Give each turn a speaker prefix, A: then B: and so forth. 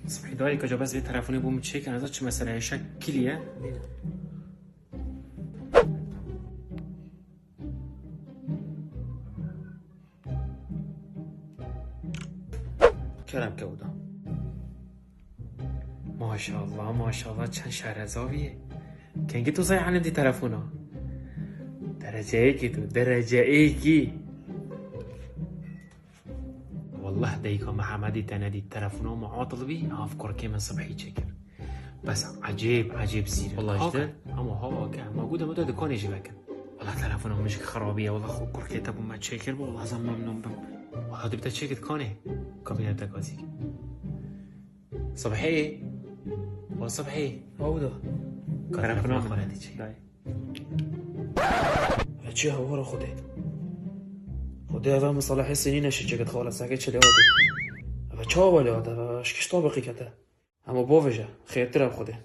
A: صبحي دایی که جا بس به تلفنی بوم چک از چه مسئله شکلیه کرم که بودم ماشاءالله چند شهرزاویه کنگی تو زای عالم دی تلفونا درجه ایکی والله ديكا محمدي تنادي التلفون ومعاطل بي افكر كيما صبحي شكر بس عجيب زين والله جدا اما هو كان موجوده مدة دكان يجي لكن والله تلفونه مش خرابيه والله خو كركيتا بما تشكر والله زعما ممنون بم والله تبدا تشكر كاني كابينه تكاسي صبحي وصبحي
B: هودا
A: تلفونه خالتي شي
B: چی هوا رو خودی آدم صلاحی سنین شجعت خالص ساکت شده آدی. و چه ولی آدم اشکش طابقی کته. اما باوجه خیلی تراب خوده.